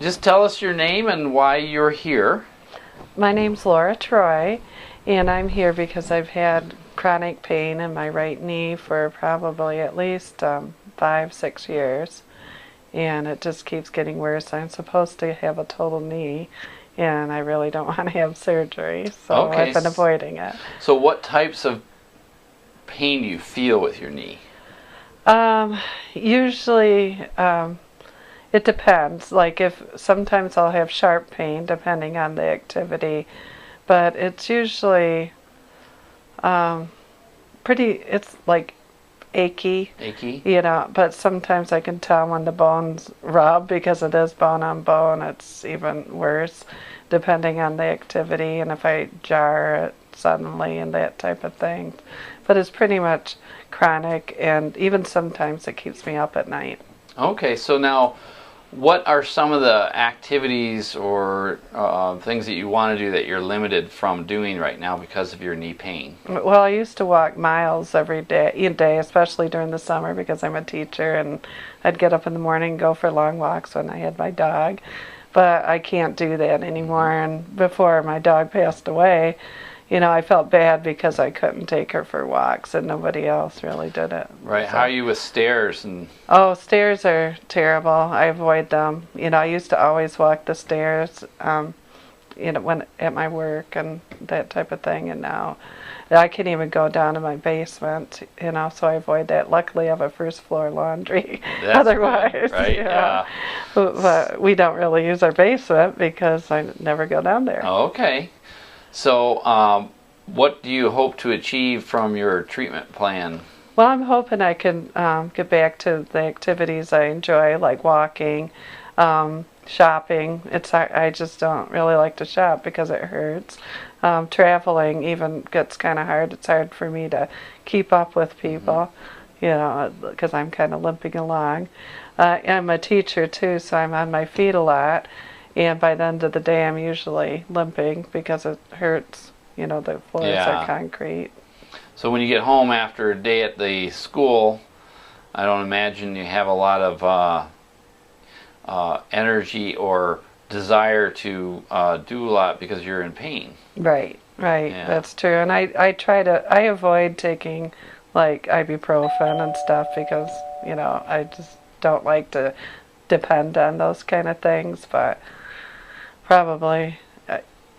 just tell us your name and why you're here. My name's Laura Troy, and I'm here because I've had chronic pain in my right knee for probably at least 5-6 years, and it just keeps getting worse. I'm supposed to have a total knee, and I really don't want to have surgery, so I've been avoiding it. So what types of pain do you feel with your knee? Usually, it depends. Like sometimes I'll have sharp pain depending on the activity, but it's usually it's like achy. Achy? You know, but sometimes I can tell when the bones rub, because it is bone on bone, it's even worse depending on the activity and if I jar it suddenly and that type of thing. But it's pretty much chronic, and even sometimes it keeps me up at night. Okay, so now what are some of the activities or things that you want to do that you're limited from doing right now because of your knee pain? Well, I used to walk miles every day, especially during the summer because I'm a teacher, and I'd get up in the morning and go for long walks when I had my dog. But I can't do that anymore, and before my dog passed away, you know, I felt bad because I couldn't take her for walks and nobody else really did it. Right. So. How are you with stairs? Oh, stairs are terrible. I avoid them. You know, I used to always walk the stairs, you know, when at my work and that type of thing, and now I can't even go down to my basement, you know, so I avoid that. Luckily, I have a first floor laundry. That's otherwise, good, right? Yeah. But we don't really use our basement because I never go down there. Okay. So, what do you hope to achieve from your treatment plan? Well, I'm hoping I can get back to the activities I enjoy, like walking, shopping. I just don't really like to shop because it hurts. Traveling even gets kind of hard. It's hard for me to keep up with people, you know, because I'm kind of limping along. I'm a teacher too, so I'm on my feet a lot. And by the end of the day, I'm usually limping because it hurts. You know, the floors are concrete. So when you get home after a day at the school, I don't imagine you have a lot of energy or desire to do a lot because you're in pain. Right. Yeah. That's true. And I avoid taking like ibuprofen and stuff because, you know, I just don't like to depend on those kind of things, but probably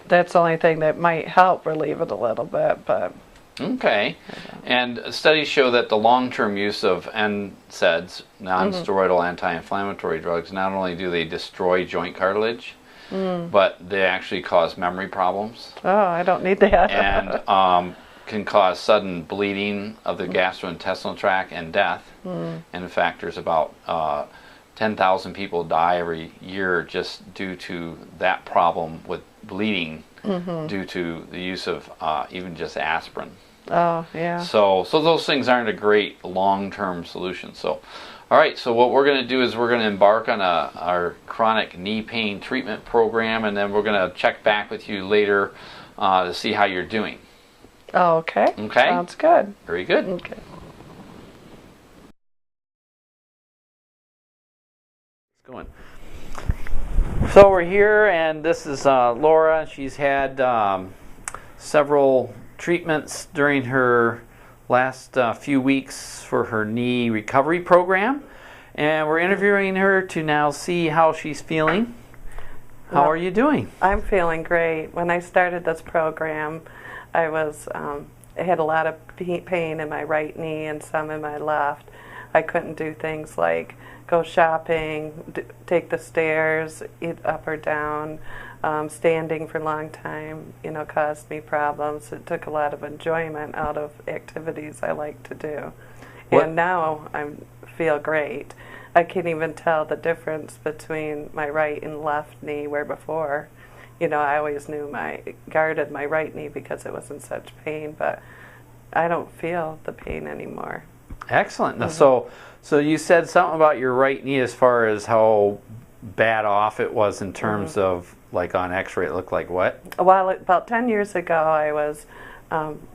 that's the only thing that might help relieve it a little bit. But okay. And studies show that the long-term use of NSAIDs, non-steroidal anti-inflammatory drugs, not only do they destroy joint cartilage, but they actually cause memory problems. Oh, I don't need that. And can cause sudden bleeding of the gastrointestinal tract and death. And in fact, there's about 10,000 people die every year just due to that problem with bleeding due to the use of even just aspirin. Oh, yeah. So those things aren't a great long-term solution. So, all right, so what we're going to do is we're going to embark on our chronic knee pain treatment program, and then we're going to check back with you later to see how you're doing. Oh, okay. Okay. Sounds good. Very good. Okay. Going. So we're here, and this is Laura. She's had several treatments during her last few weeks for her knee recovery program, and we're interviewing her to now see how she's feeling. How are you doing? I'm feeling great. When I started this program, I had a lot of pain in my right knee and some in my left. I couldn't do things like go shopping, take the stairs, eat up or down. Standing for a long time, you know, caused me problems. It took a lot of enjoyment out of activities I like to do. And now I feel great. I can't even tell the difference between my right and left knee, where before, you know, I always guarded my right knee because it was in such pain, but I don't feel the pain anymore. Excellent. So you said something about your right knee as far as how bad off it was in terms of, like on x-ray, it looked like what? Well, about 10 years ago I was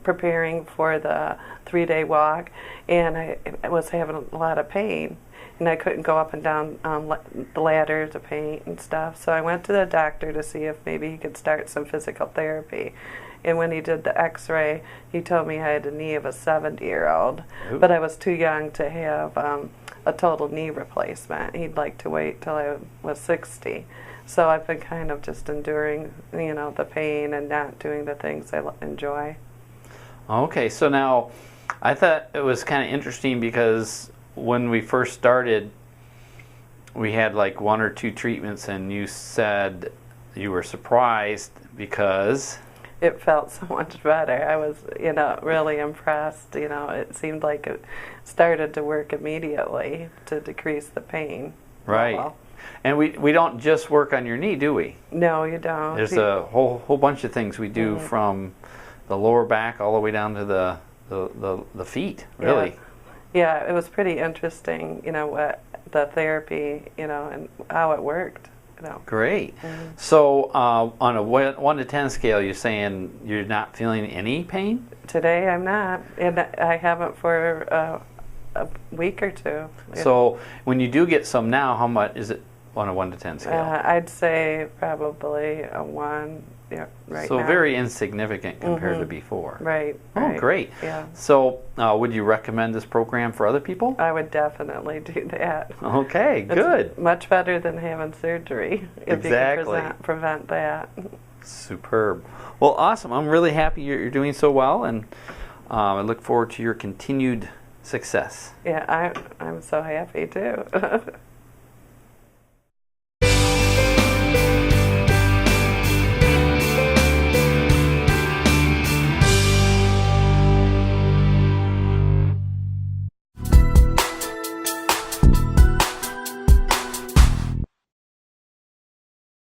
preparing for the 3-day walk, and I was having a lot of pain, and I couldn't go up and down the ladder to paint and stuff. So I went to the doctor to see if maybe he could start some physical therapy. And when he did the x-ray, he told me I had the knee of a 70-year-old, but I was too young to have a total knee replacement. He'd like to wait till I was 60. So I've been kind of just enduring, the pain and not doing the things I enjoy. Okay, so now I thought it was kind of interesting because when we first started, we had like 1 or 2 treatments, and you said you were surprised because it felt so much better. I was, really impressed. It seemed like it started to work immediately to decrease the pain. Right. Well, and we don't just work on your knee, do we? No, you don't. There's a whole bunch of things we do from the lower back all the way down to the feet, really. Yeah, it was pretty interesting, what the therapy, and how it worked. Great. So on a 1 to 10 scale, you're saying you're not feeling any pain? Today I'm not, and I haven't for a week or 2. So when you do get some now, how much is it on a 1 to 10 scale? I'd say probably a 1. Yeah, right. So now. Very insignificant compared to before. Right. Oh, great. Yeah. So would you recommend this program for other people? I would definitely do that. Okay, good. It's much better than having surgery if Exactly. you can prevent that. Superb. Well, awesome. I'm really happy you're doing so well, and I look forward to your continued success. Yeah, I'm so happy too.